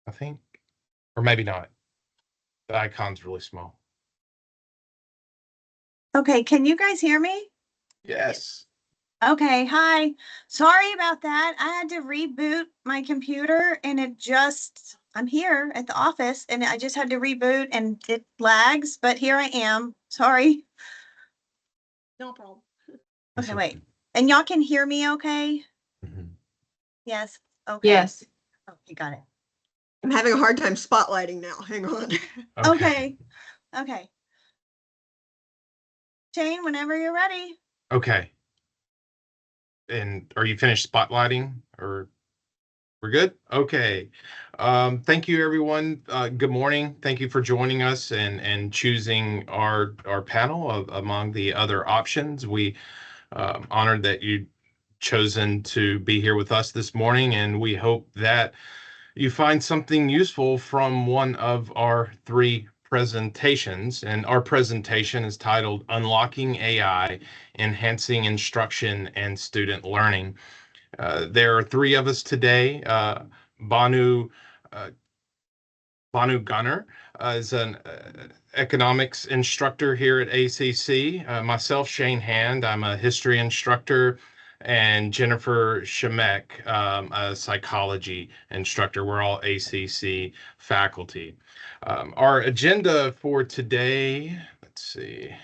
I think, or maybe not. The icon's really small. Okay, can you guys hear me? Yes. Okay, hi. Sorry about that. I had to reboot my computer and I'm here at the office and I just had to reboot and it lags, but here I am. Sorry. No problem. Okay, wait. And y'all can hear me okay? Mhm. Yes. Okay. Yes. Okay, got it. I'm having a hard time spotlighting now. Hang on. Okay. Okay. Shane, whenever you're ready. Okay. And are you finished spotlighting, or we're good? Okay. Thank you, everyone. Good morning. Thank you for joining us and choosing our panel among the other options. We honored that you chosen to be here with us this morning, and we hope that you find something useful from one of our three presentations. And our presentation is titled Unlocking AI, Enhancing Instruction and Student Learning. There are three of us today. Banu uh, Banu Gunner is an economics instructor here at ACC. Myself, Shane Hand, I'm a history instructor, and Jennifer Shemek, a psychology instructor. We're all ACC faculty. Our agenda for today, let's see.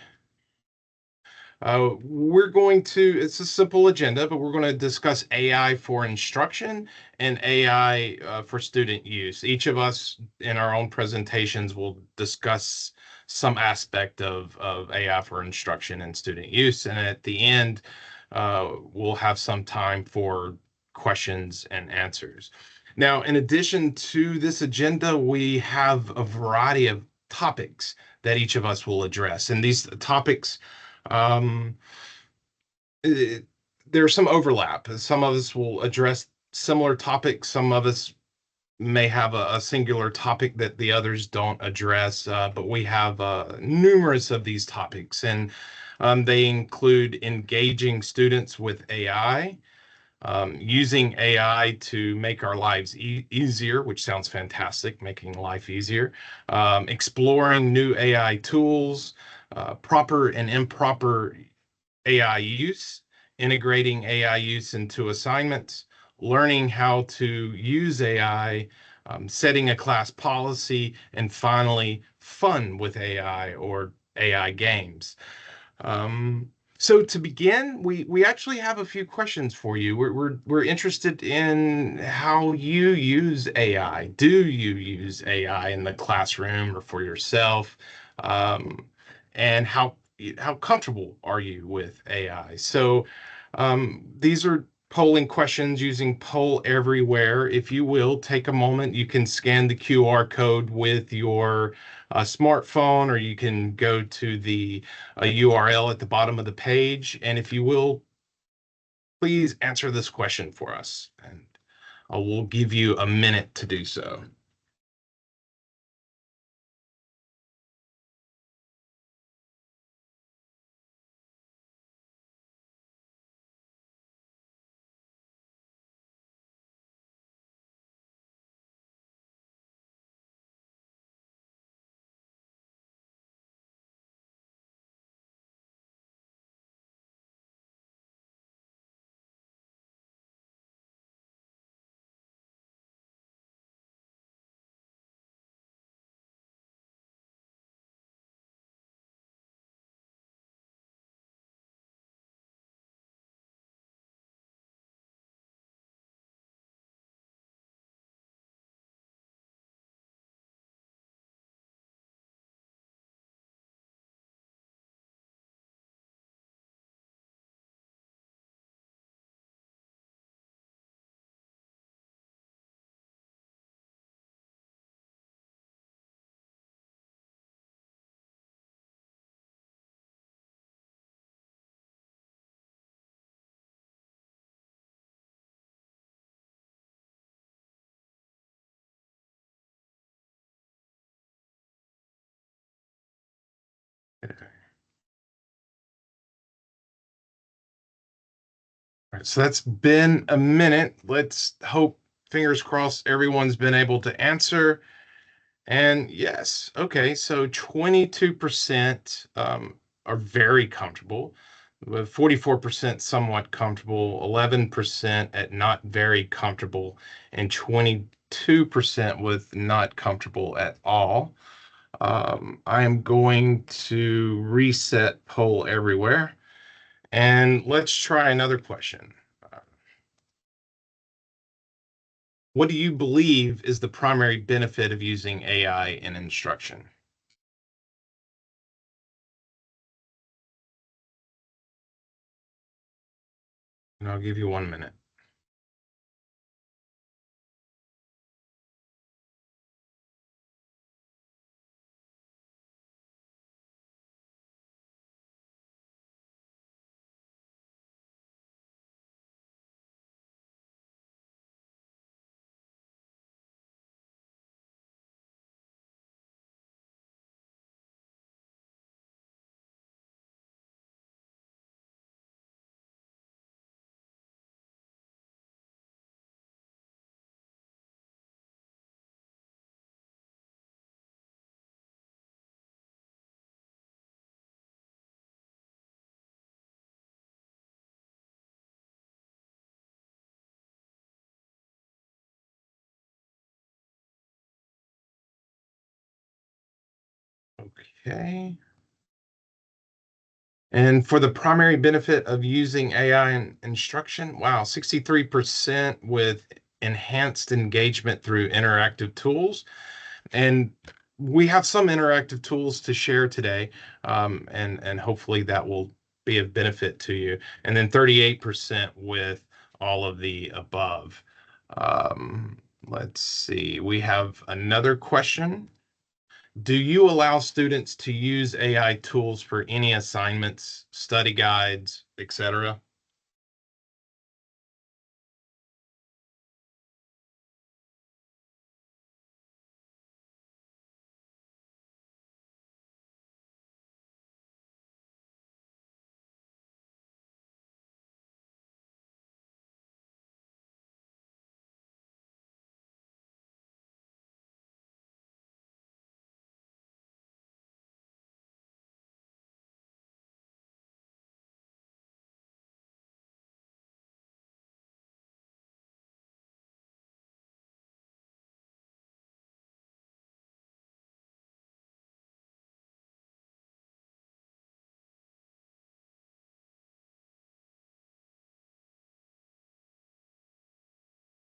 It's a simple agenda, but we're going to discuss AI for instruction and AI for student use. Each of us in our own presentations will discuss some aspect of AI for instruction and student use. And at the end, we'll have some time for questions and answers. Now, in addition to this agenda, we have a variety of topics that each of us will address. And these topics um, there's some overlap. Some of us will address similar topics. Some of us may have a singular topic that the others don't address, but we have numerous of these topics, and they include engaging students with AI, using AI to make our lives easier, which sounds fantastic, making life easier, exploring new AI tools, proper and improper AI use, integrating AI use into assignments, learning how to use AI, setting a class policy, and finally, fun with AI or AI games. Um, so to begin, we actually have a few questions for you. We're interested in how you use AI. Do you use AI in the classroom or for yourself? And how comfortable are you with AI? So these are polling questions using Poll Everywhere. If you will, take a moment. You can scan the QR code with your smartphone, or you can go to the URL at the bottom of the page. And if you will, please answer this question for us. And we'll give you a minute to do so. All right, so that's been a minute. Let's hope fingers crossed everyone's been able to answer. And yes, okay, so 22% are very comfortable, with 44% somewhat comfortable, 11% at not very comfortable, and 22% with not comfortable at all. I am going to reset poll everywhere, and let's try another question. What do you believe is the primary benefit of using AI in instruction? And I'll give you 1 minute. Okay. And for the primary benefit of using AI in instruction, wow, 63% with enhanced engagement through interactive tools. And we have some interactive tools to share today, and hopefully that will be of benefit to you. And then 38% with all of the above. Let's see, we have another question. Do you allow students to use AI tools for any assignments, study guides, etc.?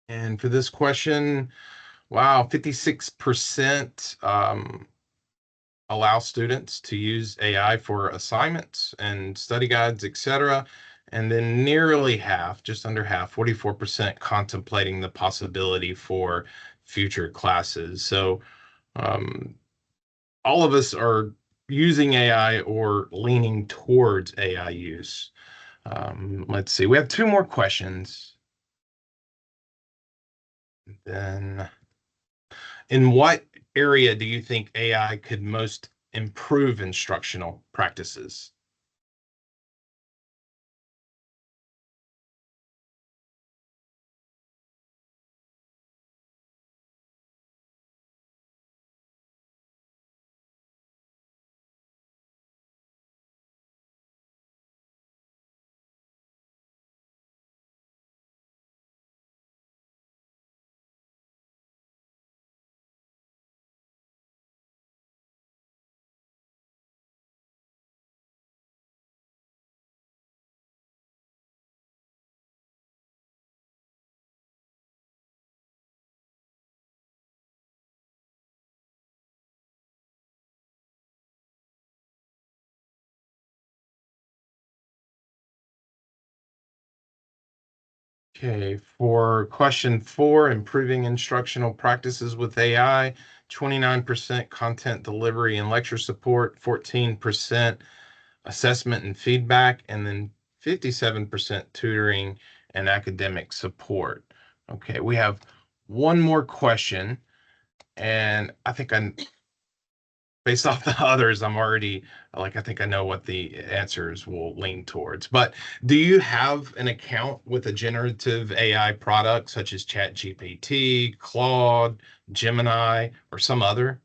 And for this question, wow, 56% allow students to use AI for assignments and study guides, etc. And then nearly half, just under half, 44% contemplating the possibility for future classes. So all of us are using AI or leaning towards AI use. Let's see, we have two more questions. Then, in what area do you think AI could most improve instructional practices? Okay, for question 4, improving instructional practices with AI, 29% content delivery and lecture support, 14% assessment and feedback, and then 57% tutoring and academic support. Okay, we have one more question, and I think based off the others, I'm already like, I think I know what the answers will lean towards. But do you have an account with a generative AI product such as ChatGPT, Claude, Gemini, or some other?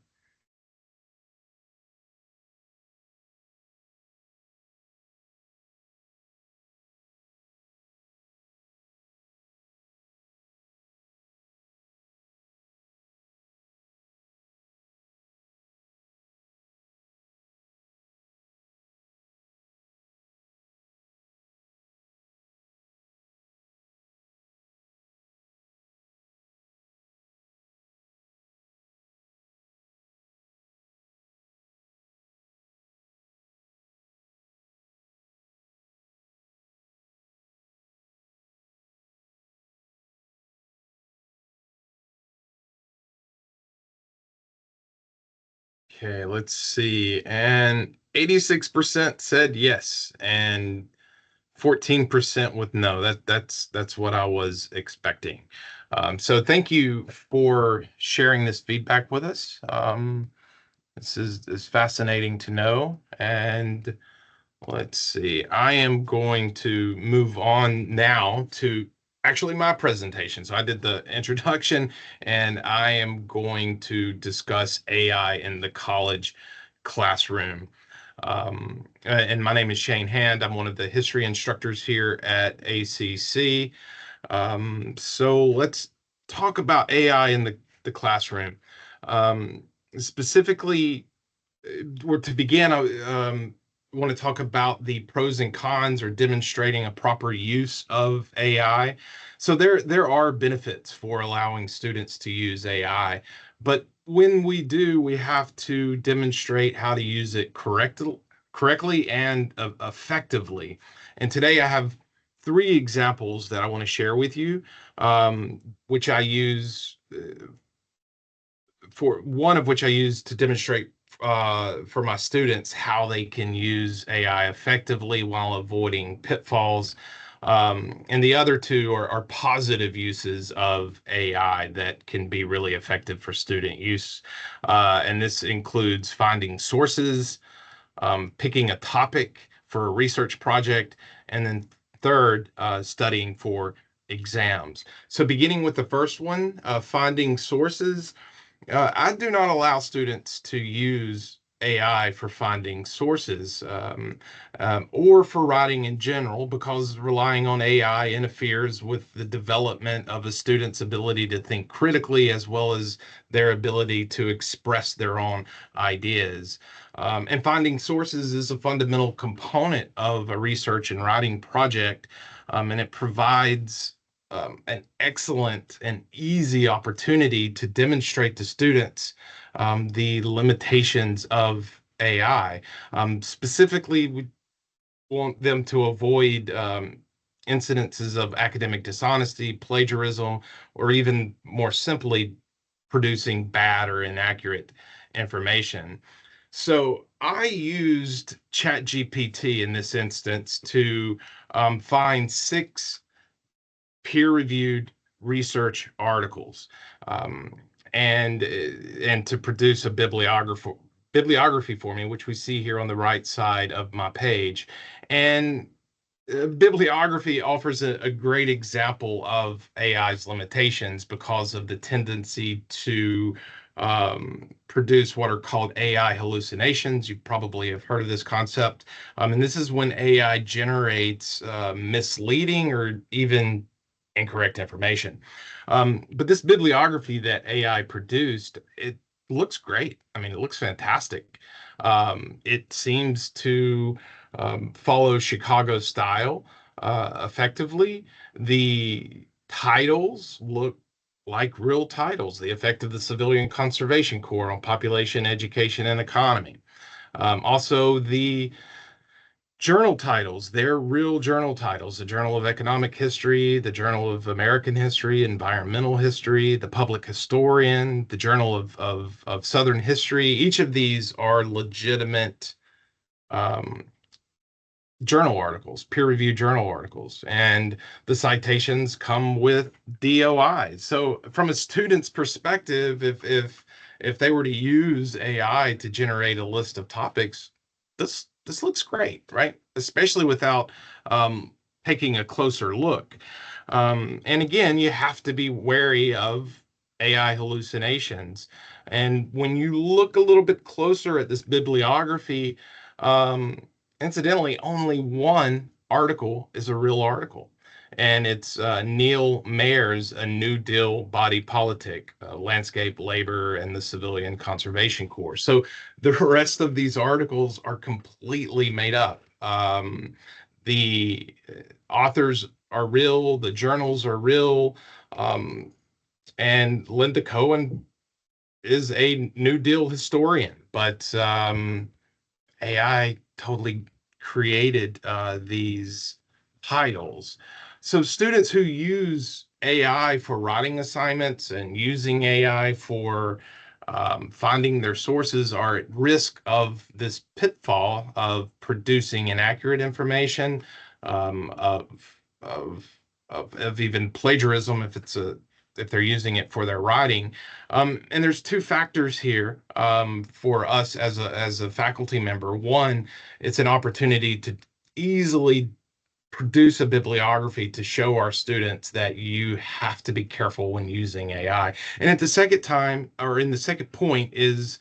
Okay, let's see. And 86% said yes, and 14% with no. That's what I was expecting. So thank you for sharing this feedback with us. This is fascinating to know. And let's see. I am going to move on now to actually my presentation. So I did the introduction, and I am going to discuss AI in the college classroom. And my name is Shane Hand. I'm one of the history instructors here at ACC. So let's talk about AI in the classroom. Um, Specifically, to begin, I want to talk about the pros and cons or demonstrating a proper use of AI. So there are benefits for allowing students to use AI, but when we do, we have to demonstrate how to use it correctly and effectively. And today I have three examples that I want to share with you, which I use for one of which I use to demonstrate for my students how they can use AI effectively while avoiding pitfalls. And the other two are positive uses of AI that can be really effective for student use. And this includes finding sources, picking a topic for a research project, and then third, studying for exams. So beginning with the first one, finding sources. I do not allow students to use AI for finding sources or for writing in general because relying on AI interferes with the development of a student's ability to think critically as well as their ability to express their own ideas. And finding sources is a fundamental component of a research and writing project, and it provides an excellent and easy opportunity to demonstrate to students the limitations of AI. Specifically, we want them to avoid incidences of academic dishonesty, plagiarism, or even more simply, producing bad or inaccurate information. So I used ChatGPT in this instance to find 6 peer-reviewed research articles, um, and to produce a bibliography for me, which we see here on the right side of my page. And bibliography offers a great example of AI's limitations because of the tendency to produce what are called AI hallucinations. You probably have heard of this concept. And this is when AI generates misleading or even incorrect information. But this bibliography that AI produced, it looks great. I mean, it looks fantastic. It seems to follow Chicago style effectively. The titles look like real titles, The Effect of the Civilian Conservation Corps on Population, Education, and Economy. Also, the journal titles, they're real journal titles: the Journal of Economic History, the Journal of American History, Environmental History, the Public Historian, the Journal of Southern History. Each of these are legitimate um, journal articles, peer-reviewed journal articles, and the citations come with DOIs. So from a student's perspective, if if they were to use AI to generate a list of topics, this looks great, right? Especially without taking a closer look. And again, you have to be wary of AI hallucinations. And when you look a little bit closer at this bibliography, um, incidentally, only one article is a real article. And it's Neil Mayer's A New Deal Body Politic, Landscape, Labor, and the Civilian Conservation Corps. So the rest of these articles are completely made up. The authors are real, the journals are real, um, and Linda Cohen is a New Deal historian, but AI totally created these titles. So students who use AI for writing assignments and using AI for finding their sources are at risk of this pitfall of producing inaccurate information, um, of, of, of even plagiarism if they're using it for their writing. And there's two factors here for us as a faculty member. One, it's an opportunity to easily produce a bibliography to show our students that you have to be careful when using AI. And at the second time, or in the second point, is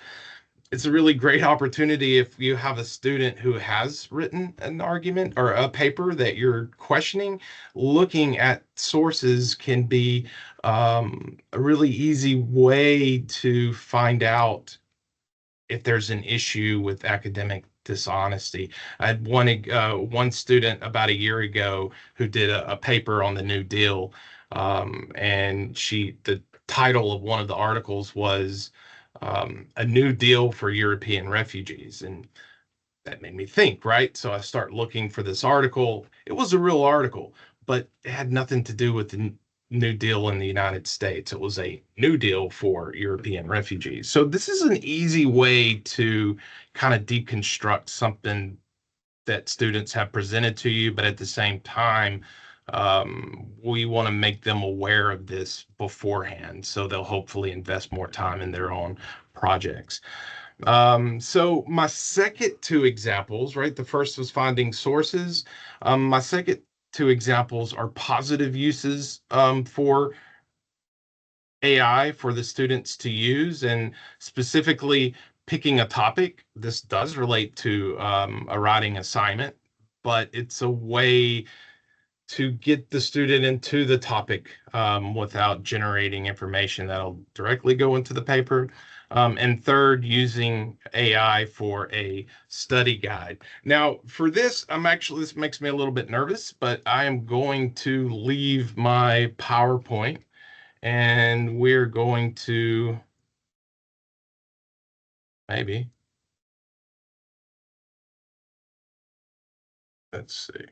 it's a really great opportunity if you have a student who has written an argument or a paper that you're questioning. Looking at sources can be a really easy way to find out if there's an issue with academic dishonesty. I had one student about a year ago who did a paper on the New Deal, and the title of one of the articles was A New Deal for European Refugees. And that made me think, right? So I start looking for this article. It was a real article, but it had nothing to do with the New Deal in the United States. It was a New Deal for European refugees. So this is an easy way to kind of deconstruct something that students have presented to you, but at the same time, we want to make them aware of this beforehand, so they'll hopefully invest more time in their own projects. So my second two examples, right? The first was finding sources. My second two examples are positive uses for AI for the students to use, and specifically picking a topic. This does relate to a writing assignment, but it's a way to get the student into the topic without generating information that'll directly go into the paper. And third, using AI for a study guide. Now, for this, this makes me a little bit nervous, but I am going to leave my PowerPoint and we're going to maybe, let's see.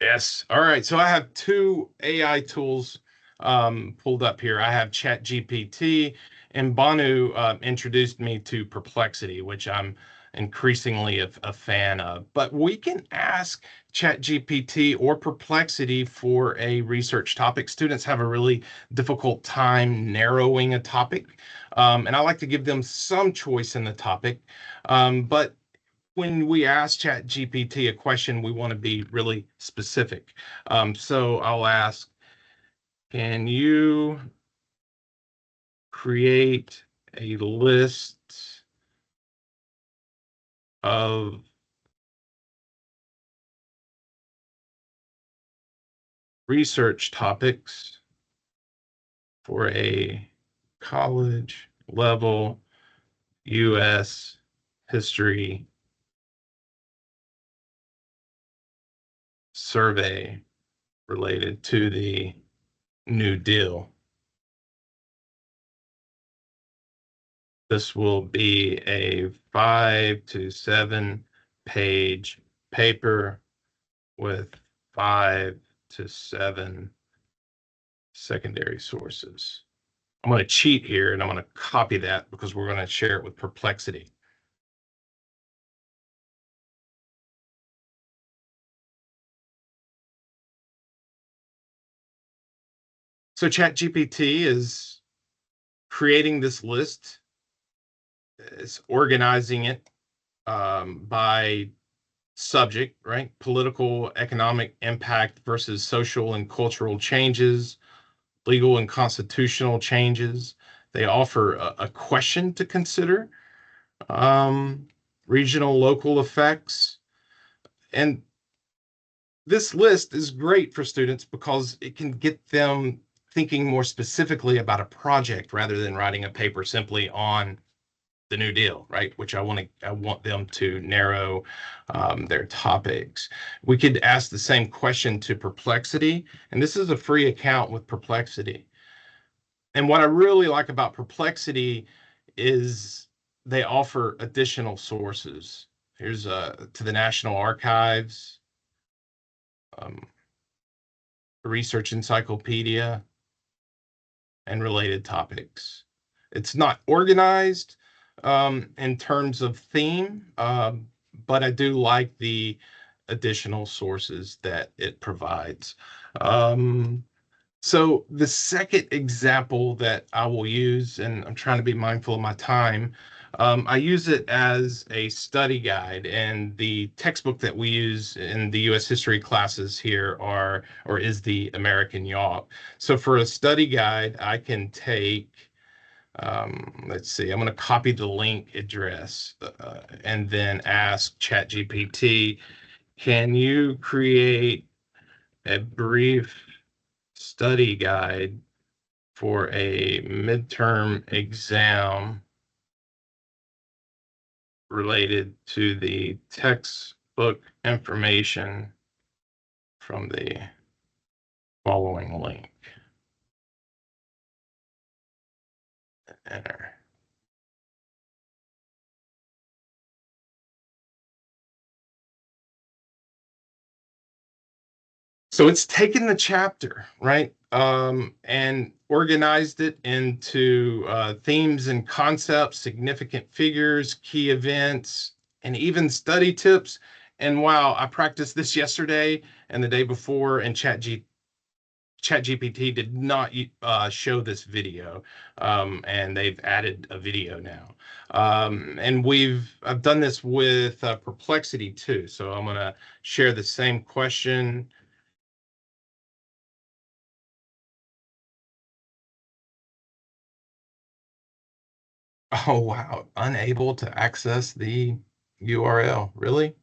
Yes. All right. So I have two AI tools pulled up here. I have ChatGPT, and Banu introduced me to Perplexity, which I'm increasingly a fan of. But we can ask ChatGPT or Perplexity for a research topic. Students have a really difficult time narrowing a topic, and I like to give them some choice in the topic. But when we ask ChatGPT a question, we want to be really specific. So I'll ask, can you create a list of research topics for a college level U.S. history survey related to the New Deal? This will be a 5 to 7 page paper with 5 to 7 secondary sources. I'm going to cheat here and I'm going to copy that because we're going to share it with Perplexity. So ChatGPT is creating this list is organizing it by subject, right? Political, economic impact versus social and cultural changes, legal and constitutional changes. They offer a question to consider, um, regional, local effects. And this list is great for students because it can get them thinking more specifically about a project rather than writing a paper simply on the New Deal, right? Which I want them to narrow their topics. We could ask the same question to Perplexity, and this is a free account with Perplexity. And what I really like about Perplexity is they offer additional sources. Here's to the National Archives, um, Research Encyclopedia, and related topics. It's not organized in terms of theme, but I do like the additional sources that it provides. So the second example that I will use, and I'm trying to be mindful of my time, I use it as a study guide, and the textbook that we use in the U.S. history classes here is the American Yawp. So for a study guide, I can take, let's see, I'm going to copy the link address and then ask ChatGPT, can you create a brief study guide for a midterm exam related to the textbook information from the following link. Enter. So it's taken the chapter, right, and organized it into themes and concepts, significant figures, key events, and even study tips. And wow, I practiced this yesterday and the day before, and ChatGPT did not show this video, and they've added a video now. And I've done this with Perplexity too. So I'm gonna share the same question. Oh, wow. Unable to access the URL. Really?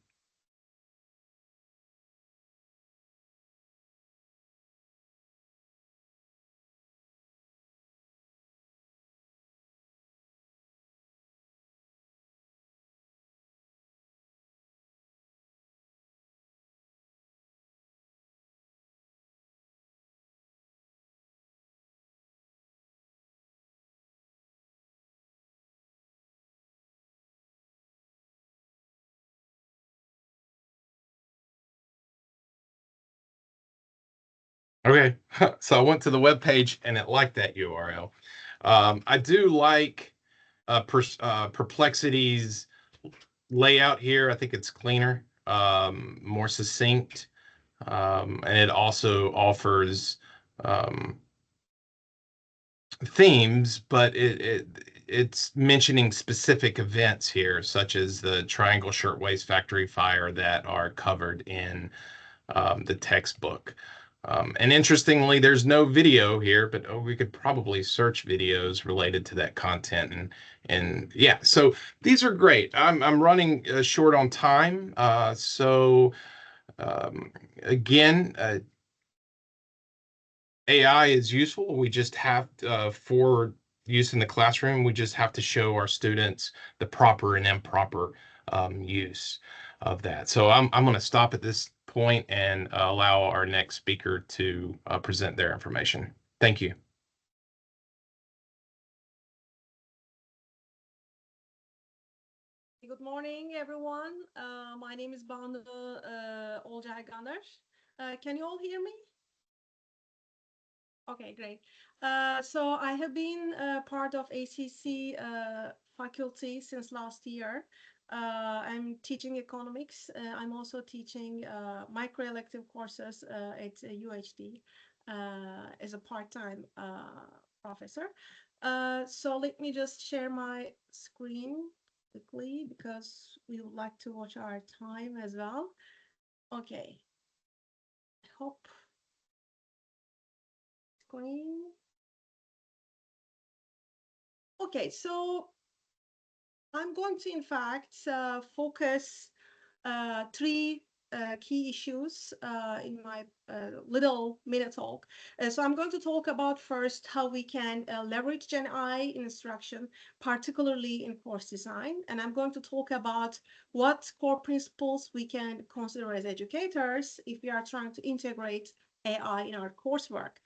Okay. So I went to the web page and it liked that URL. I do like Perplexity's layout here. I think it's cleaner, more succinct, and it also offers um, themes, but it's mentioning specific events here, such as the Triangle Shirtwaist Factory fire that are covered in the textbook. And interestingly, there's no video here, but we could probably search videos related to that content. And yeah, so these are great. I'm running short on time, so again, AI is useful. We just have for use in the classroom, we just have to show our students the proper and improper use of that. So I'm going to stop at this point and allow our next speaker to present their information. Thank you. Good morning, everyone. My name is Banu Olcayganer. Can you all hear me? Okay, great. So I have been part of ACC faculty since last year. I'm teaching economics. I'm also teaching microelective courses at UHD. as a part-time professor. So let me just share my screen quickly because we would like to watch our time as well. Okay. I hope screen. Okay, so I'm going to, in fact, focus three key issues in my little minute talk. So I'm going to talk about first how we can leverage Gen AI in instruction, particularly in course design. And I'm going to talk about what core principles we can consider as educators if we are trying to integrate AI in our coursework.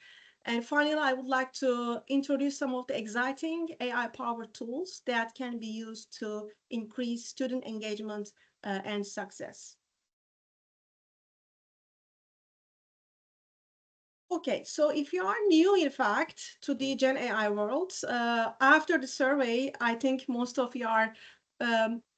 And finally, I would like to introduce some of the exciting AI-powered tools that can be used to increase student engagement and success. Okay, so if you are new, in fact, to the Gen AI world, after the survey, I think most of you are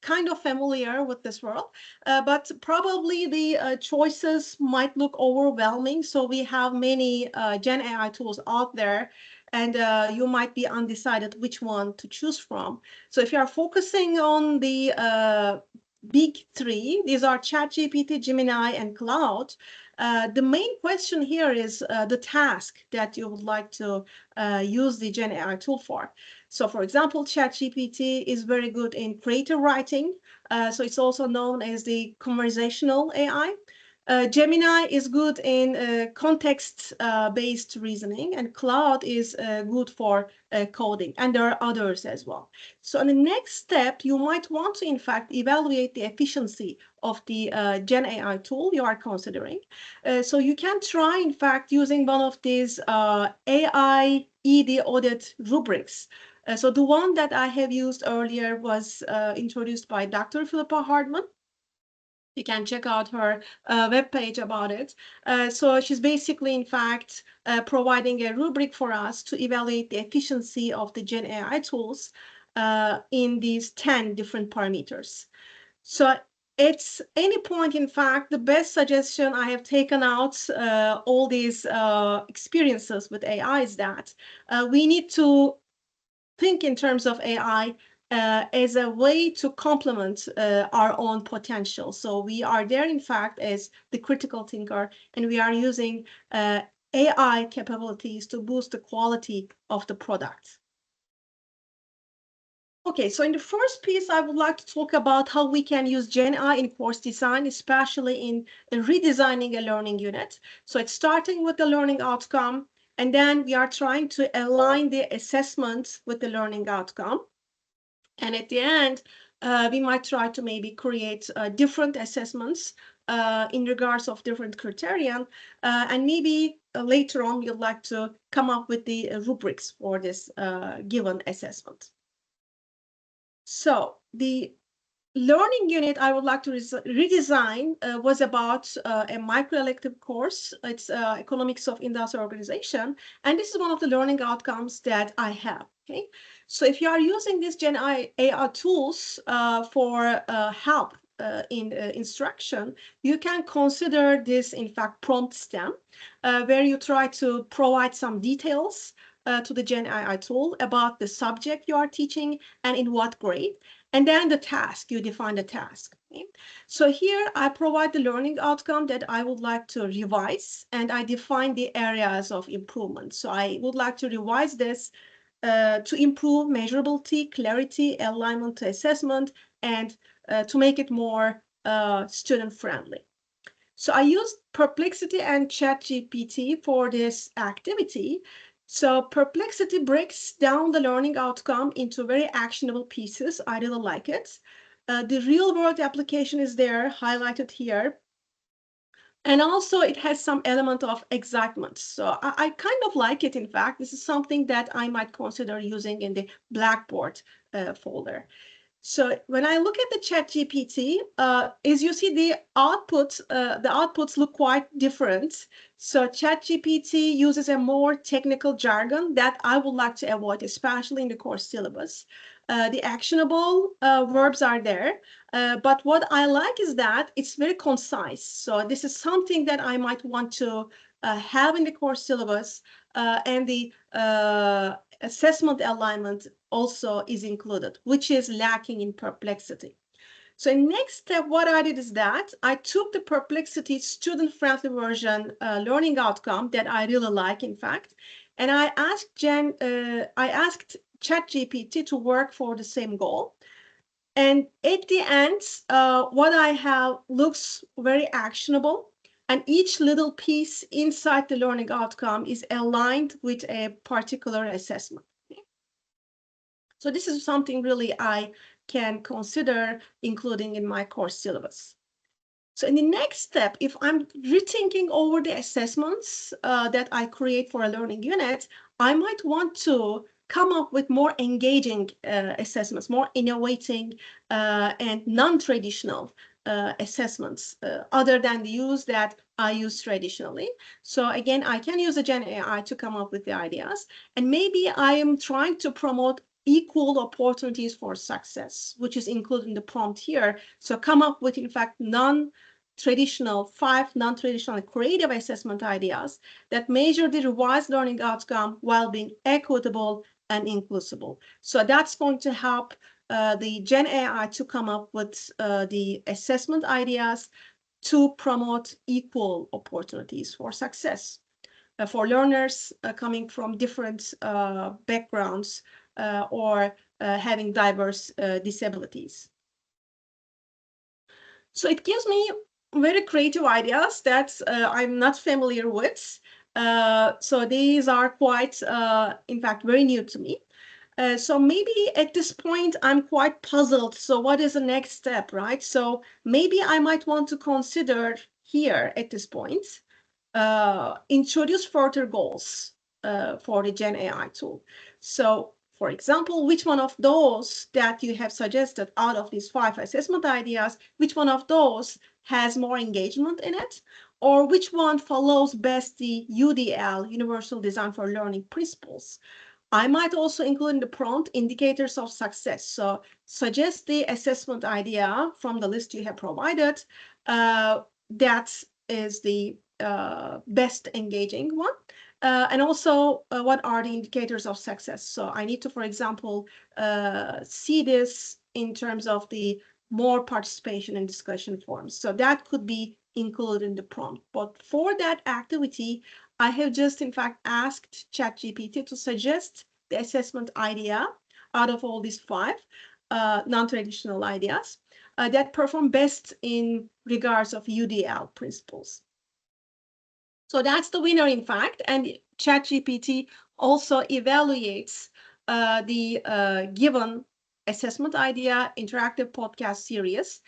kind of familiar with this world, but probably the choices might look overwhelming. So we have many Gen AI tools out there, and you might be undecided which one to choose from. So if you are focusing on the big three, these are ChatGPT, Gemini, and Claude. The main question here is the task that you would like to use the Gen AI tool for. So for example, ChatGPT is very good in creative writing. So it's also known as the conversational AI. Gemini is good in context-based reasoning, and Claude is good for coding, and there are others as well. So in the next step, you might want to, in fact, evaluate the efficiency of the Gen AI tool you are considering. So you can try, in fact, using one of these AI ED audit rubrics. So the one that I have used earlier was introduced by Dr. Philippa Hardman. You can check out her webpage about it. So she's basically, in fact, providing a rubric for us to evaluate the efficiency of the Gen AI tools in these 10 different parameters. So at any point, in fact, the best suggestion I have taken out all these experiences with AI is that we need to think in terms of AI as a way to complement our own potential. So we are there, in fact, as the critical thinker, and we are using AI capabilities to boost the quality of the product. Okay, so in the first piece, I would like to talk about how we can use Gen AI in course design, especially in redesigning a learning unit. So it's starting with the learning outcome, and then we are trying to align the assessment with the learning outcome. And at the end, we might try to maybe create different assessments in regards of different criterion. And maybe later on, we'd like to come up with the rubrics for this given assessment. So the learning unit I would like to redesign was about a microelective course. It's Economics of Industrial Organization. And this is one of the learning outcomes that I have. Okay, so if you are using these Gen AI tools for help in instruction, you can consider this, in fact, prompt STEM, where you try to provide some details to the Gen AI tool about the subject you are teaching and in what grade. And then the task, you define the task. Okay? So here I provide the learning outcome that I would like to revise, and I define the areas of improvement. So I would like to revise this to improve measurability, clarity, alignment to assessment, and to make it more student-friendly. So I used Perplexity and ChatGPT for this activity. So Perplexity breaks down the learning outcome into very actionable pieces. I really like it. The real world application is there, highlighted here. And also it has some element of excitement. So I kind of like it, in fact. This is something that I might consider using in the Blackboard folder. So when I look at the ChatGPT, as you see, the outputs look quite different. So ChatGPT uses a more technical jargon that I would like to avoid, especially in the course syllabus. The actionable verbs are there, but what I like is that it's very concise. So this is something that I might want to having the course syllabus, and the assessment alignment also is included, which is lacking in Perplexity. So next step, what I did is that I took the Perplexity student-friendly version learning outcome that I really like, in fact, and I asked ChatGPT to work for the same goal. And at the end, what I have looks very actionable, and each little piece inside the learning outcome is aligned with a particular assessment. So this is something really I can consider including in my course syllabus. So in the next step, if I'm rethinking over the assessments that I create for a learning unit, I might want to come up with more engaging assessments, more innovating and non-traditional assessments other than the use that I use traditionally. So again, I can use a Gen AI to come up with the ideas. And maybe I am trying to promote equal opportunities for success, which is included in the prompt here. So come up with, in fact, five non-traditional creative assessment ideas that measure the revised learning outcome while being equitable and inclusive. So that's going to help the Gen AI to come up with the assessment ideas to promote equal opportunities for success for learners coming from different backgrounds or having diverse disabilities. So it gives me very creative ideas that I'm not familiar with. So these are quite, in fact, very new to me. So maybe at this point, I'm quite puzzled. So what is the next step, right? So maybe I might want to consider here at this point, introduce further goals for the Gen AI tool. So for example, which one of those that you have suggested out of these 5 assessment ideas, which one of those has more engagement in it? Or which one follows best the UDL, Universal Design for Learning principles? I might also include in the prompt indicators of success. So suggest the assessment idea from the list you have provided. That is the best engaging one. And also, what are the indicators of success? So I need to, for example, see this in terms of the more participation in discussion forums. So that could be included in the prompt. But for that activity, I have just, in fact, asked ChatGPT to suggest the assessment idea out of all these 5 non-traditional ideas that perform best in regards of UDL principles. So that's the winner, in fact, and ChatGPT also evaluates the given assessment idea interactive podcast series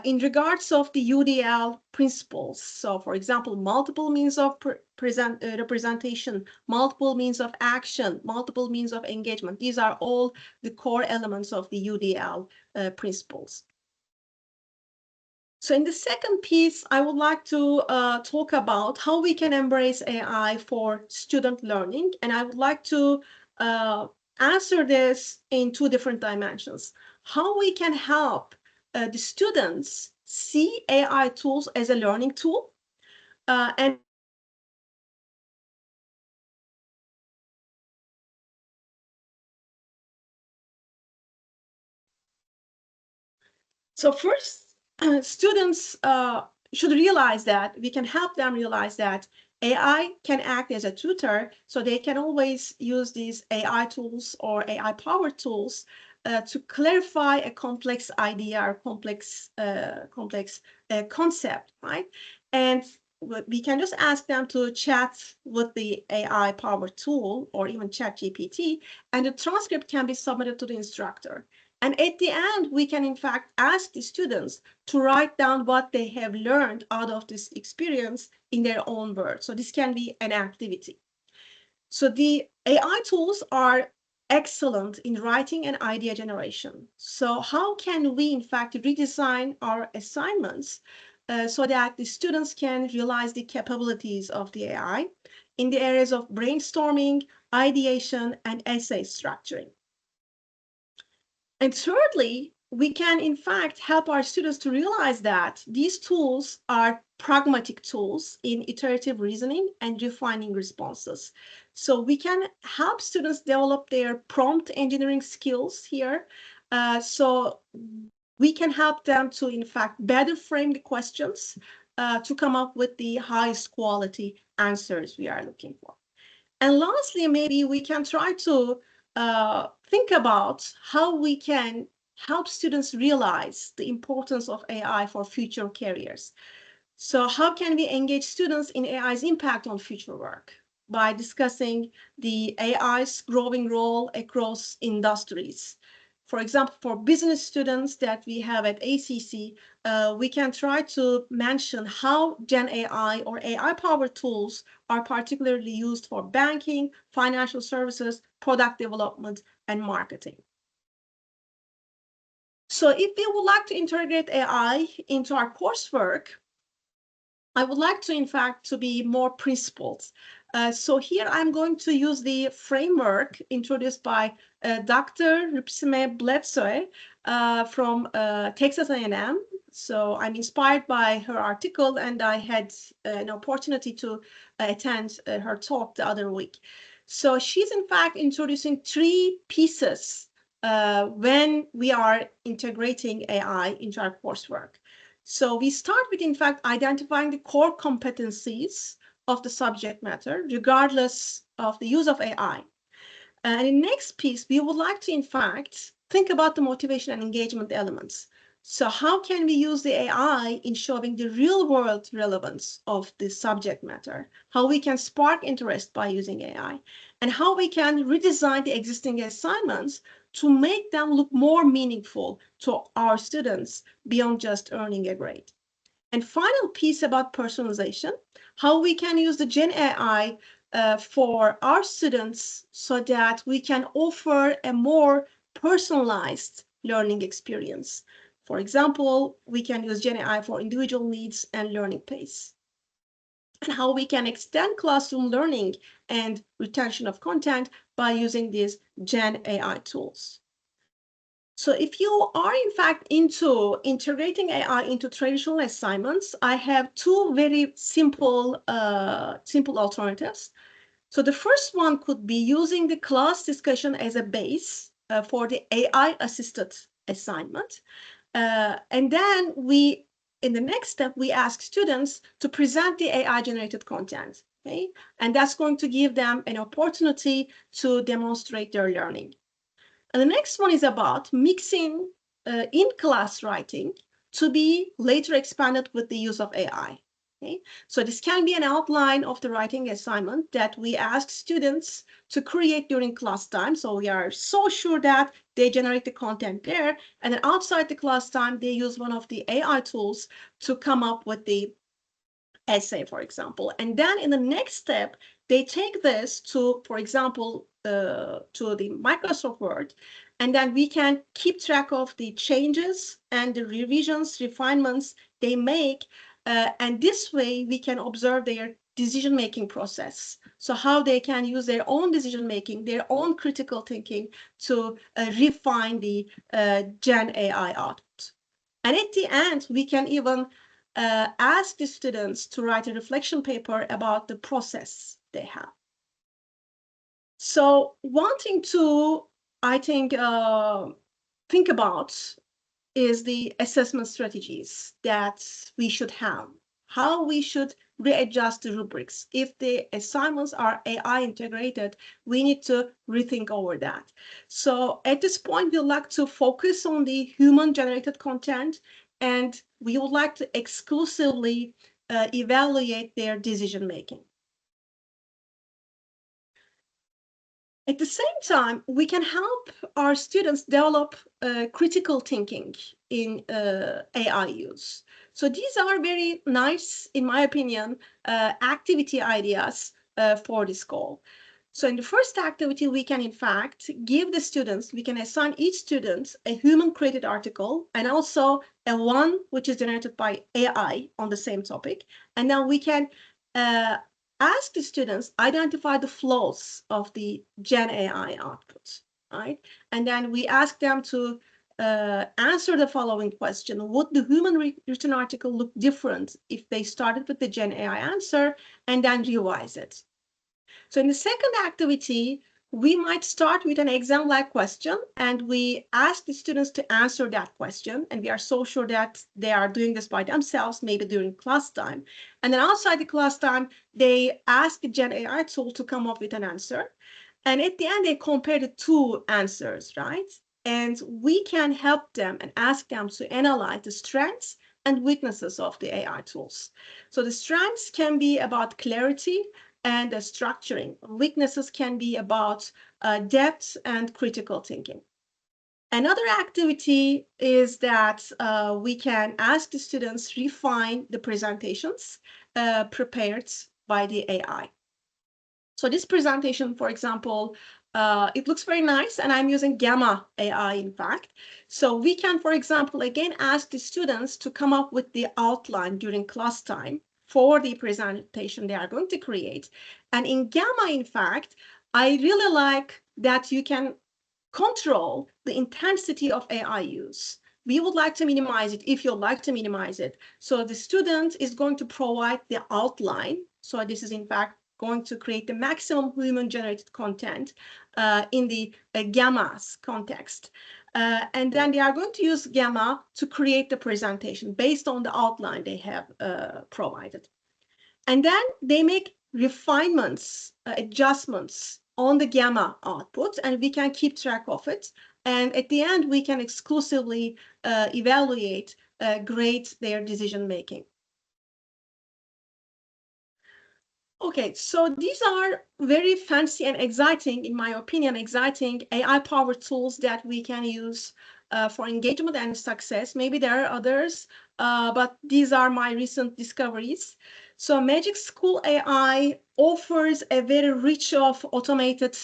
in regards of the UDL principles. So for example, multiple means of representation, multiple means of action, multiple means of engagement. These are all the core elements of the UDL principles. So in the second piece, I would like to talk about how we can embrace AI for student learning. And I would like to answer this in 2 different dimensions. How we can help the students see AI tools as a learning tool, and so first, students should realize that we can help them realize that AI can act as a tutor, so they can always use these AI tools or AI-powered tools to clarify a complex idea or complex concept, right? And we can just ask them to chat with the AI-powered tool or even ChatGPT, and the transcript can be submitted to the instructor. And at the end, we can, in fact, ask the students to write down what they have learned out of this experience in their own words. So this can be an activity. So the AI tools are excellent in writing and idea generation. So how can we, in fact, redesign our assignments so that the students can realize the capabilities of the AI in the areas of brainstorming, ideation, and essay structuring? And thirdly, we can, in fact, help our students to realize that these tools are pragmatic tools in iterative reasoning and refining responses. So we can help students develop their prompt engineering skills here. So we can help them to, in fact, better frame the questions to come up with the highest quality answers we are looking for. And lastly, maybe we can try to think about how we can help students realize the importance of AI for future careers. So how can we engage students in AI's impact on future work? By discussing the AI's growing role across industries. For example, for business students that we have at ACC, we can try to mention how Gen AI or AI-powered tools are particularly used for banking, financial services, product development, and marketing. So if we would like to integrate AI into our coursework, I would like to, in fact, to be more principled. So here I'm going to use the framework introduced by Dr. Rupsime Bledsoe from Texas A&M. So I'm inspired by her article, and I had an opportunity to attend her talk the other week. So she's, in fact, introducing 3 pieces when we are integrating AI into our coursework. So we start with, in fact, identifying the core competencies of the subject matter, regardless of the use of AI. And in the next piece, we would like to, in fact, think about the motivation and engagement elements. So how can we use the AI in showing the real-world relevance of the subject matter, how we can spark interest by using AI, and how we can redesign the existing assignments to make them look more meaningful to our students beyond just earning a grade. And final piece about personalization, how we can use the Gen AI for our students so that we can offer a more personalized learning experience. For example, we can use Gen AI for individual needs and learning pace. And how we can extend classroom learning and retention of content by using these Gen AI tools. So if you are, in fact, into integrating AI into traditional assignments, I have 2 very simple alternatives. So the first one could be using the class discussion as a base for the AI-assisted assignment. And then in the next step, we ask students to present the AI-generated content. Okay? And that's going to give them an opportunity to demonstrate their learning. And the next one is about mixing in-class writing to be later expanded with the use of AI. Okay? So this can be an outline of the writing assignment that we ask students to create during class time. So we are so sure that they generate the content there. And then outside the class time, they use one of the AI tools to come up with the essay, for example. And then in the next step, they take this to, for example, to the Microsoft Word, and then we can keep track of the changes and the revisions, refinements they make. And this way we can observe their decision-making process. So how they can use their own decision-making, their own critical thinking to refine the Gen AI output. And at the end, we can even ask the students to write a reflection paper about the process they have. So one thing to, I think about is the assessment strategies that we should have, how we should readjust the rubrics. If the assignments are AI integrated, we need to rethink over that. So at this point, we'd like to focus on the human-generated content, and we would like to exclusively evaluate their decision-making. At the same time, we can help our students develop critical thinking in AI use. So these are very nice, in my opinion, activity ideas for this goal. So in the first activity, we can, in fact, give the students, we can assign each student a human-created article and also a one which is generated by AI on the same topic. And then we can ask the students identify the flaws of the Gen AI output, right? And then we ask them to answer the following question. Would the human written article look different if they started with the Gen AI answer and then revise it? So in the second activity, we might start with an exam-like question, and we ask the students to answer that question, and we are so sure that they are doing this by themselves, maybe during class time. And then outside the class time, they ask the Gen AI tool to come up with an answer. And at the end, they compare the two answers, right? And we can help them and ask them to analyze the strengths and weaknesses of the AI tools. So the strengths can be about clarity and structuring. Weaknesses can be about depth and critical thinking. Another activity is that we can ask the students refine the presentations prepared by the AI. So this presentation, for example, it looks very nice, and I'm using Gamma AI, in fact. So we can, for example, again, ask the students to come up with the outline during class time for the presentation they are going to create. And in Gamma, in fact, I really like that you can control the intensity of AI use. We would like to minimize it if you'd like to minimize it. So the student is going to provide the outline. So this is, in fact, going to create the maximum human-generated content in the Gamma's context. And then they are going to use Gamma to create the presentation based on the outline they have provided. And then they make refinements, adjustments on the Gamma output, and we can keep track of it. And at the end, we can exclusively evaluate, grade their decision making. Okay, so these are very fancy and exciting, in my opinion, exciting AI-powered tools that we can use for engagement and success. Maybe there are others, but these are my recent discoveries. So Magic School AI offers a very rich of automated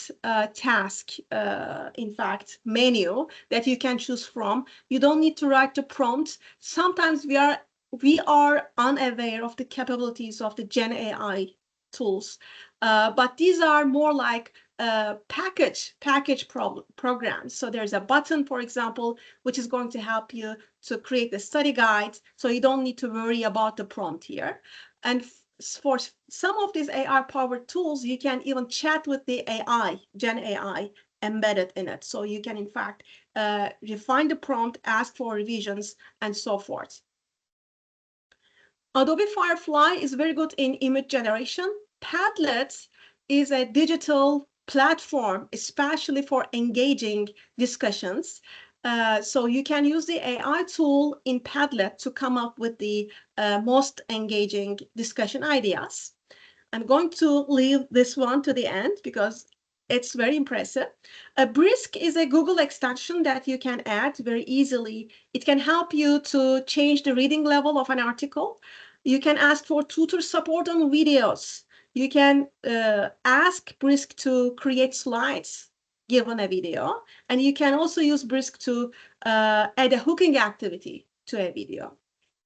task, in fact, menu that you can choose from. You don't need to write the prompt. Sometimes we are unaware of the capabilities of the Gen AI tools, but these are more like package programs. So there's a button, for example, which is going to help you to create the study guide, so you don't need to worry about the prompt here. And for some of these AI-powered tools, you can even chat with the AI, Gen AI, embedded in it. So you can, in fact, refine the prompt, ask for revisions, and so forth. Adobe Firefly is very good in image generation. Padlet is a digital platform, especially for engaging discussions. So you can use the AI tool in Padlet to come up with the most engaging discussion ideas. I'm going to leave this one to the end because it's very impressive. Brisk is a Google extension that you can add very easily. It can help you to change the reading level of an article. You can ask for tutor support on videos. You can ask Brisk to create slides given a video. And you can also use Brisk to add a hooking activity to a video.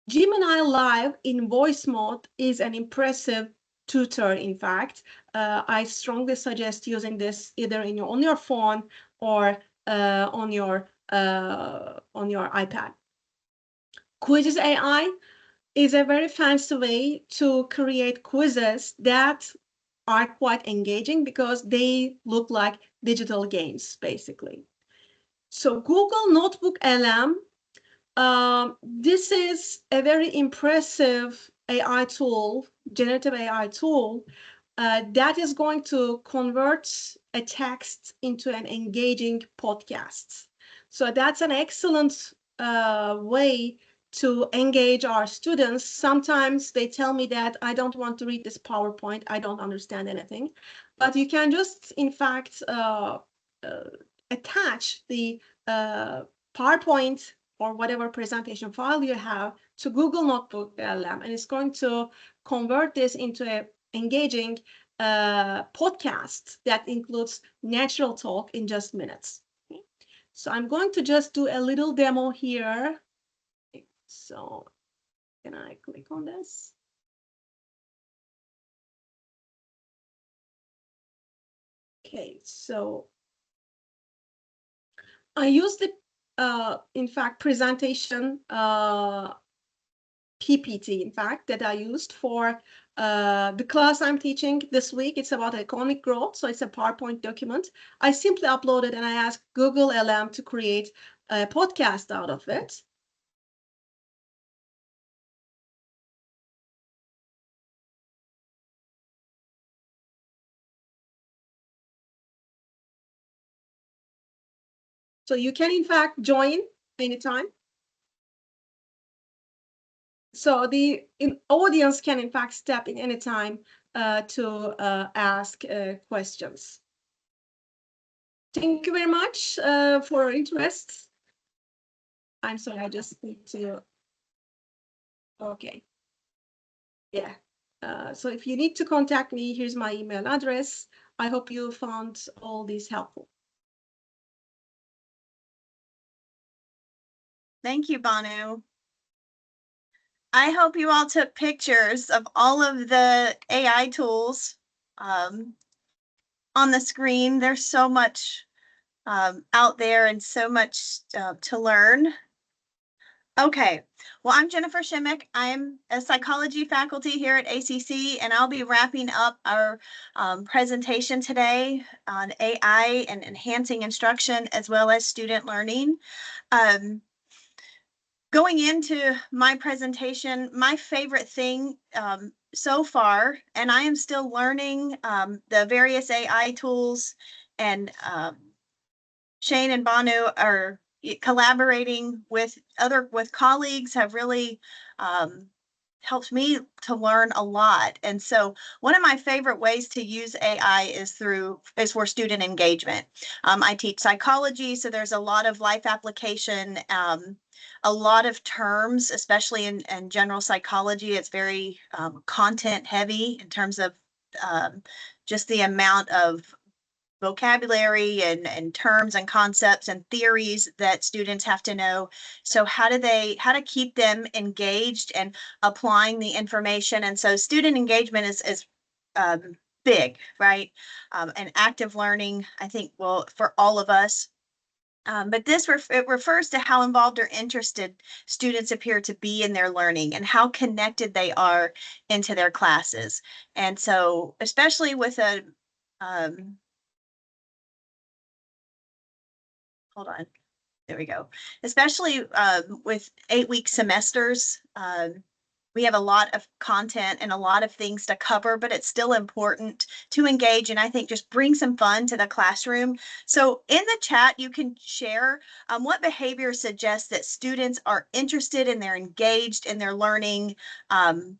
Gemini Live in voice mode is an impressive tutor, in fact. I strongly suggest using this either on your phone or on your iPad. Quizzes AI is a very fancy way to create quizzes that are quite engaging because they look like digital games, basically. So Google Notebook LM, this is a very impressive AI tool, generative AI tool, that is going to convert a text into an engaging podcast. So that's an excellent way to engage our students. Sometimes they tell me that I don't want to read this PowerPoint, I don't understand anything. But you can just, in fact, attach the PowerPoint or whatever presentation file you have to Google Notebook LM, and it's going to convert this into an engaging podcast that includes natural talk in just minutes. Okay. So I'm going to just do a little demo here. So can I click on this? Okay, so I use the in fact, presentation PPT, in fact, that I used for the class I'm teaching this week. It's about economic growth, so it's a PowerPoint document. I simply uploaded and I asked Google LM to create a podcast out of it. So you can, in fact, join anytime. So the audience can, in fact, step in anytime to ask questions. Thank you very much for your interest. I'm sorry, I just need to. Okay. Yeah. So if you need to contact me, here's my email address. I hope you found all these helpful. Thank you, Banu. I hope you all took pictures of all of the AI tools on the screen. There's so much out there and so much to learn. Okay, well, I'm Jennifer Shimmick. I'm a psychology faculty here at ACC, and I'll be wrapping up our presentation today on AI and enhancing instruction as well as student learning. Going into my presentation, my favorite thing so far, and I am still learning the various AI tools, and Shane and Banu are collaborating with colleagues, have really helped me to learn a lot. And so one of my favorite ways to use AI is for student engagement. I teach psychology, so there's a lot of life application, a lot of terms, especially in general psychology. It's very content heavy in terms of just the amount of vocabulary and terms and concepts and theories that students have to know. So how to keep them engaged and applying the information. And so student engagement is big, right? And active learning, I think, for all of us. But it refers to how involved or interested students appear to be in their learning and how connected they are into their classes. And so, especially with hold on, there we go. Especially with 8-week semesters, we have a lot of content and a lot of things to cover, but it's still important to engage and I think just bring some fun to the classroom. So in the chat, you can share what behavior suggests that students are interested and they're engaged in their learning and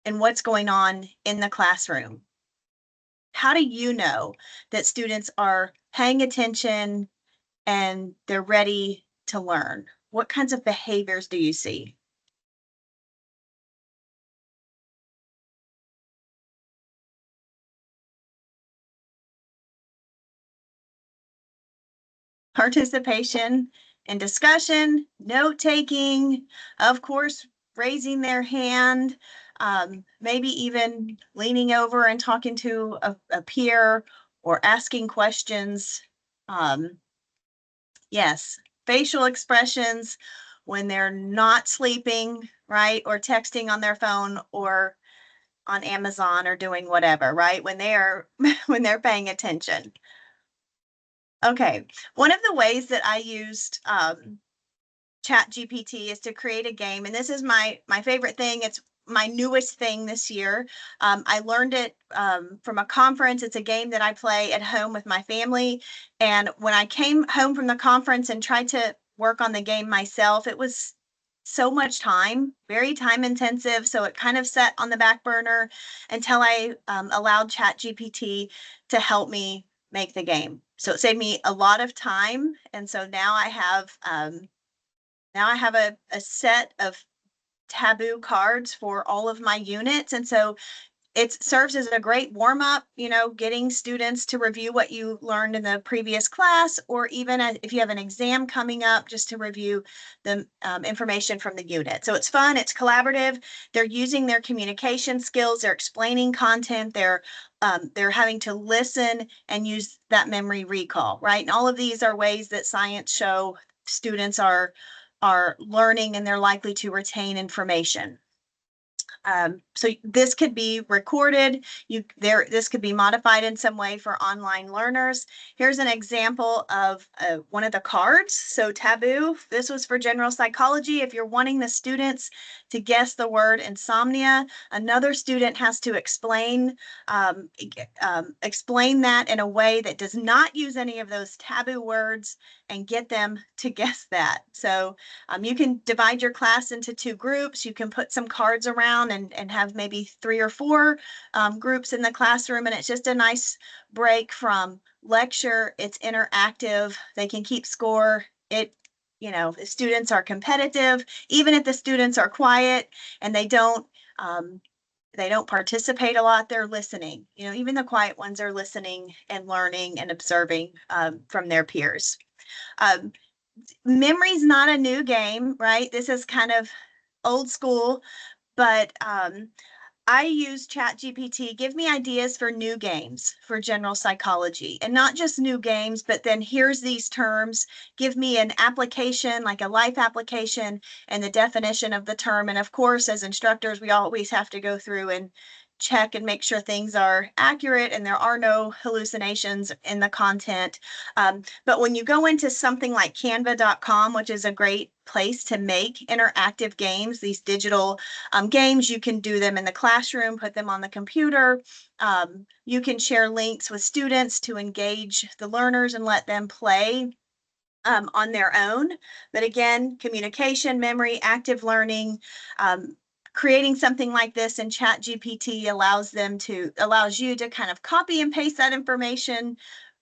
what's going on in the classroom. How do you know that students are paying attention and they're ready to learn? What kinds of behaviors do you see? Participation in discussion, note-taking, of course, raising their hand, maybe even leaning over and talking to a peer or asking questions. Yes, facial expressions when they're not sleeping, right? Or texting on their phone or on Amazon or doing whatever, right? When they're paying attention. Okay, one of the ways that I used ChatGPT is to create a game, and this is my favorite thing. It's my newest thing this year. I learned it from a conference. It's a game that I play at home with my family. And when I came home from the conference and tried to work on the game myself, it was so much time, very time intensive. So it kind of sat on the back burner until I allowed ChatGPT to help me make the game. So it saved me a lot of time. And so now I have a set of taboo cards for all of my units. And so it serves as a great warm up, getting students to review what you learned in the previous class, or even if you have an exam coming up, just to review the information from the unit. So it's fun, it's collaborative. They're using their communication skills, they're explaining content, they're having to listen and use that memory recall, right? And all of these are ways that science show students are learning and they're likely to retain information. So this could be recorded. This could be modified in some way for online learners. Here's an example of one of the cards. So taboo, this was for general psychology. If you're wanting the students to guess the word insomnia, another student has to explain that in a way that does not use any of those taboo words and get them to guess that. So you can divide your class into 2 groups. You can put some cards around and have maybe 3 or 4 groups in the classroom. And it's just a nice break from lecture. It's interactive. They can keep score. The students are competitive. Even if the students are quiet and they don't participate a lot, they're listening. Even the quiet ones are listening and learning and observing from their peers. Memory's not a new game, right? This is kind of old school, but I use ChatGPT. Give me ideas for new games for general psychology, and not just new games, but then here's these terms. Give me an application, like a life application, and the definition of the term. And of course, as instructors, we always have to go through and check and make sure things are accurate and there are no hallucinations in the content. But when you go into something like canva.com, which is a great place to make interactive games, these digital games, you can do them in the classroom, put them on the computer. You can share links with students to engage the learners and let them play on their own. But again, communication, memory, active learning, creating something like this in ChatGPT allows you to kind of copy and paste that information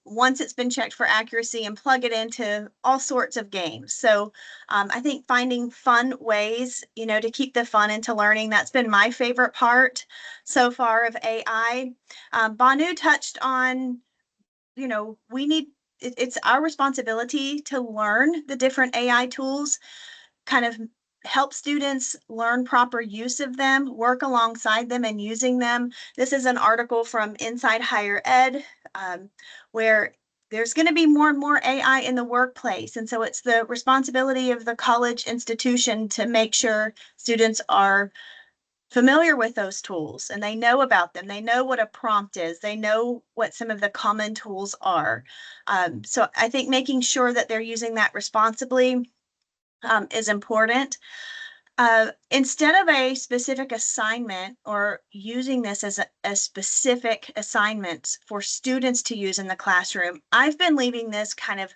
once it's been checked for accuracy and plug it into all sorts of games. So I think finding fun ways, to keep the fun into learning, that's been my favorite part so far of AI. Banu touched on, it's our responsibility to learn the different AI tools, kind of help students learn proper use of them, work alongside them and using them. This is an article from Inside Higher Ed, where there's going to be more and more AI in the workplace. And so it's the responsibility of the college institution to make sure students are familiar with those tools and they know about them. They know what a prompt is. They know what some of the common tools are. So I think making sure that they're using that responsibly is important. Instead of a specific assignment or using this as a specific assignment for students to use in the classroom, I've been leaving this kind of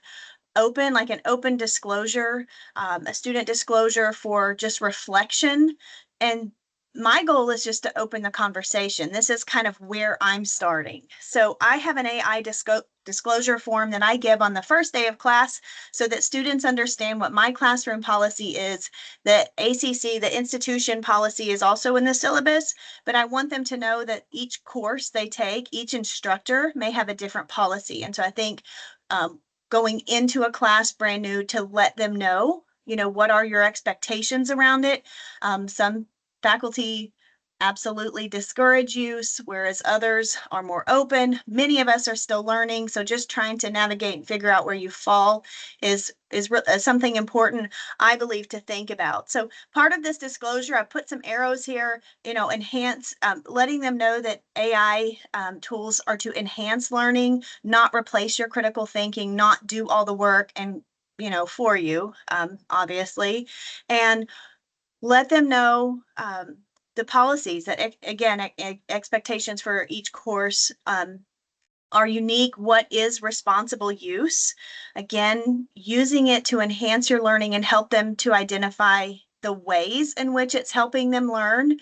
open, like an open disclosure, a student disclosure for just reflection. And my goal is just to open the conversation. This is kind of where I'm starting. So I have an AI disclosure form that I give on the first day of class so that students understand what my classroom policy is, that ACC, the institution policy, is also in the syllabus, but I want them to know that each course they take, each instructor may have a different policy. And so I think going into a class brand new, to let them know, what are your expectations around it. Some faculty absolutely discourage use, whereas others are more open. Many of us are still learning, so just trying to navigate and figure out where you fall is something important, I believe, to think about. So part of this disclosure, I put some arrows here, enhance, letting them know that AI tools are to enhance learning, not replace your critical thinking, not do all the work and for you, obviously, and let them know the policies that, again, expectations for each course are unique. What is responsible use? Again, using it to enhance your learning and help them to identify the ways in which it's helping them learn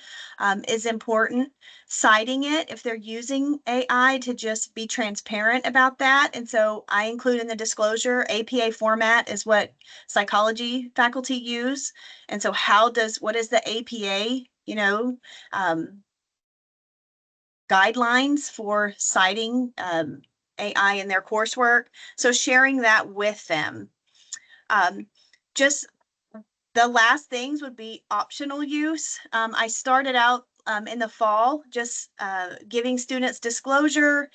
is important. Citing it, if they're using AI, to just be transparent about that. And so I include in the disclosure, APA format is what psychology faculty use. And so what is the APA, guidelines for citing AI in their coursework. So sharing that with them. Just the last things would be optional use. I started out in the fall, just giving students disclosure,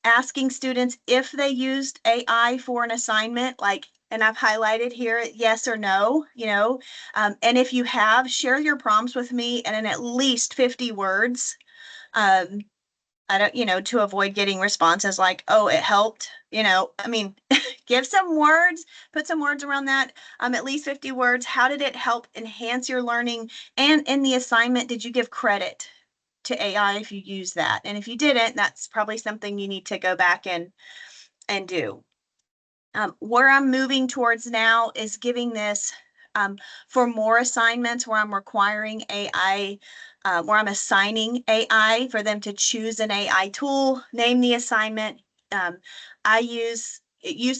asking students if they used AI for an assignment, like and I've highlighted here yes or no, and if you have, share your prompts with me and in at least 50 words. Um, I don't, to avoid getting responses like, oh, it helped, I mean, give some words, put some words around that. At least 50 words. How did it help enhance your learning? And in the assignment, did you give credit to AI if you use that? And if you didn't, that's probably something you need to go back and do. Where I'm moving towards now is giving this for more assignments where I'm requiring AI, where I'm assigning AI for them to choose an AI tool, name the assignment. I use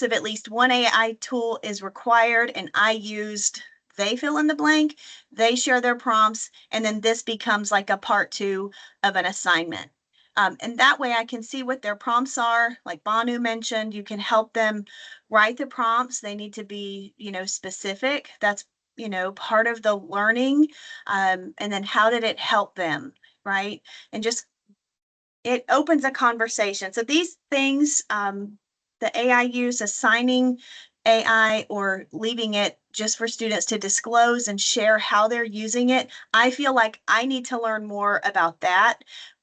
of at least one AI tool is required, and they fill in the blank, they share their prompts, and then this becomes like a part 2 of an assignment. And that way I can see what their prompts are. Like Banu mentioned, you can help them write the prompts. They need to be, specific. That's, part of the learning. And then how did it help them, right? And just, it opens a conversation. So these things, the AI use, assigning AI or leaving it just for students to disclose and share how they're using it, I feel like I need to learn more about that,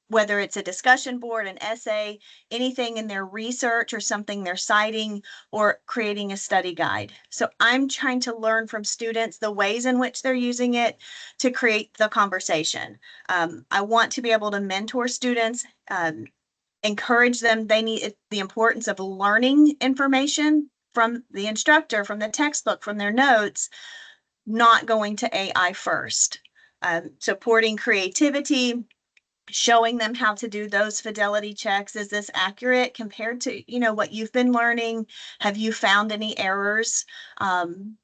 whether it's a discussion board, an essay, anything in their research or something they're citing, or creating a study guide. So I'm trying to learn from students the ways in which they're using it to create the conversation. I want to be able to mentor students, encourage them. They need the importance of learning information from the instructor, from the textbook, from their notes, not going to AI first. Supporting creativity, showing them how to do those fidelity checks. Is this accurate compared to, what you've been learning? Have you found any errors? And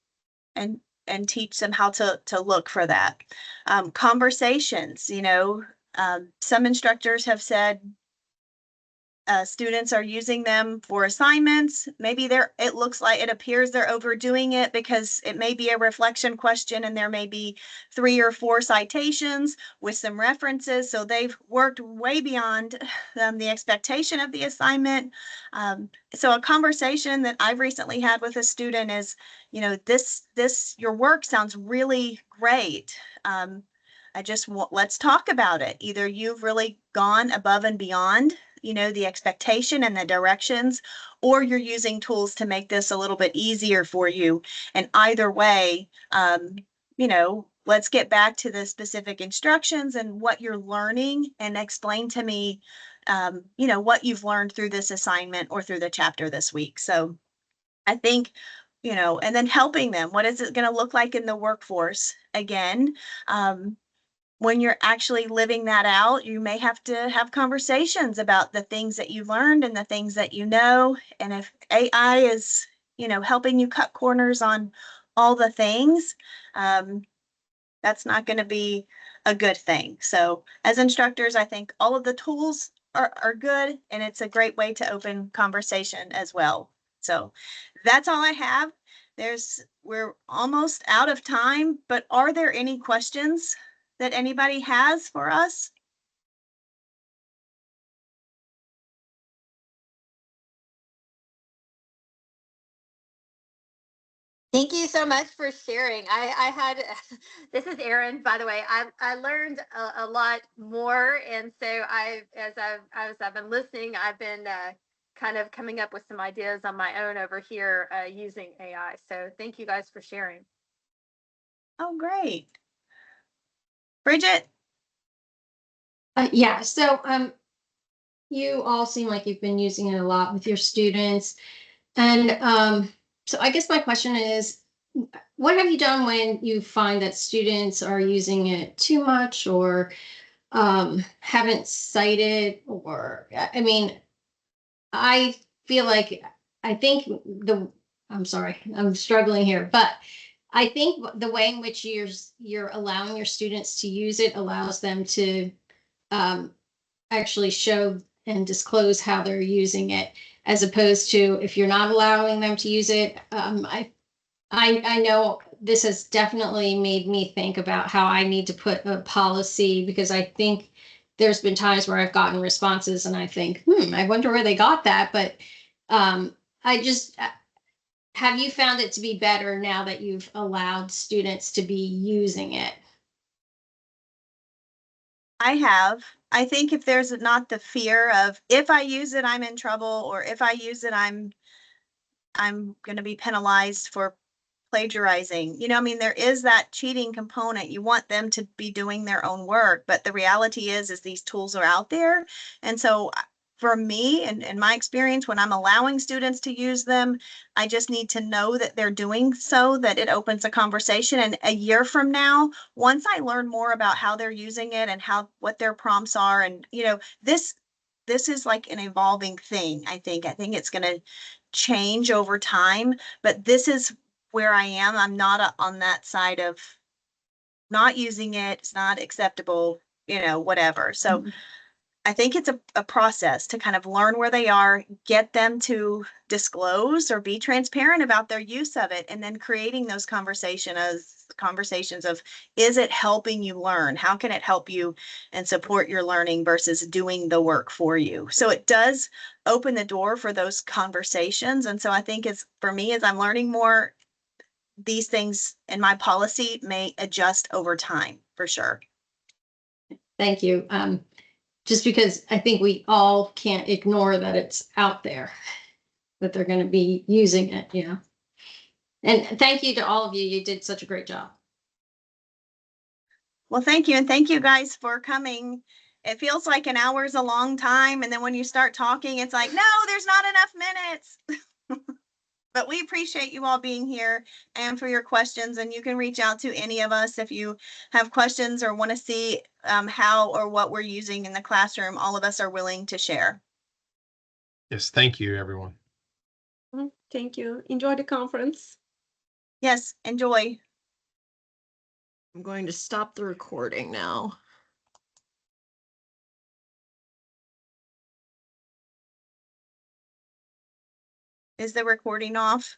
teach them how to look for that. Conversations, some instructors have said students are using them for assignments. Maybe it appears they're overdoing it because it may be a reflection question and there may be 3 or 4 citations with some references. So they've worked way beyond the expectation of the assignment. So a conversation that I've recently had with a student is, your work sounds really great. Let's talk about it. Either you've really gone above and beyond the expectation and the directions, or you're using tools to make this a little bit easier for you. And either way, let's get back to the specific instructions and what you're learning and explain to me, what you've learned through this assignment or through the chapter this week. So I think, and then helping them, what is it going to look like in the workforce? Again, when you're actually living that out, you may have to have conversations about the things that you learned and the things that you know. And if AI is, helping you cut corners on all the things, that's not going to be a good thing. So as instructors, I think all of the tools are good, and it's a great way to open conversation as well. So that's all I have. We're almost out of time, but are there any questions that anybody has for us? Thank you so much for sharing. I had, this is Erin, by the way. I learned a lot more, and so as I've been listening, I've been kind of coming up with some ideas on my own over here using AI. So thank you guys for sharing. Oh, great. Bridget? Yeah, so you all seem like you've been using it a lot with your students. And so I guess my question is, what have you done when you find that students are using it too much or haven't cited? Or, I mean, I feel like, I'm sorry, I'm struggling here, but I think the way in which you're allowing your students to use it allows them to actually show and disclose how they're using it, as opposed to if you're not allowing them to use it. I know this has definitely made me think about how I need to put a policy, because I think there's been times where I've gotten responses and I think, I wonder where they got that. But have you found it to be better now that you've allowed students to be using it? I have. I think if there's not the fear of if I use it, I'm in trouble, or if I use it, I'm going to be penalized for plagiarizing. You know, I mean, there is that cheating component. You want them to be doing their own work, but the reality is these tools are out there. And so for me and in my experience, when I'm allowing students to use them, I just need to know that they're doing so, that it opens a conversation. And a year from now, once I learn more about how they're using it and what their prompts are, and you know, this is like an evolving thing. I think it's going to change over time, but this is where I am. I'm not on that side of not using it. It's not acceptable, you know, whatever. So I think it's a process to kind of learn where they are, get them to disclose or be transparent about their use of it, and then creating those conversations of, is it helping you learn? How can it help you and support your learning versus doing the work for you? So it does open the door for those conversations. And so I think for me, as I'm learning more, these things in my policy may adjust over time for sure. Thank you. Just because I think we all can't ignore that it's out there, that they're going to be using it, you know. And thank you to all of you. You did such a great job. Well, thank you. And thank you guys for coming. It feels like an hour is a long time. And then when you start talking, it's like, no, there's not enough minutes. But we appreciate you all being here and for your questions. And you can reach out to any of us if you have questions or want to see how or what we're using in the classroom. All of us are willing to share. Yes, thank you, everyone. Thank you. Enjoy the conference. Yes, enjoy. I'm going to stop the recording now. Is the recording off?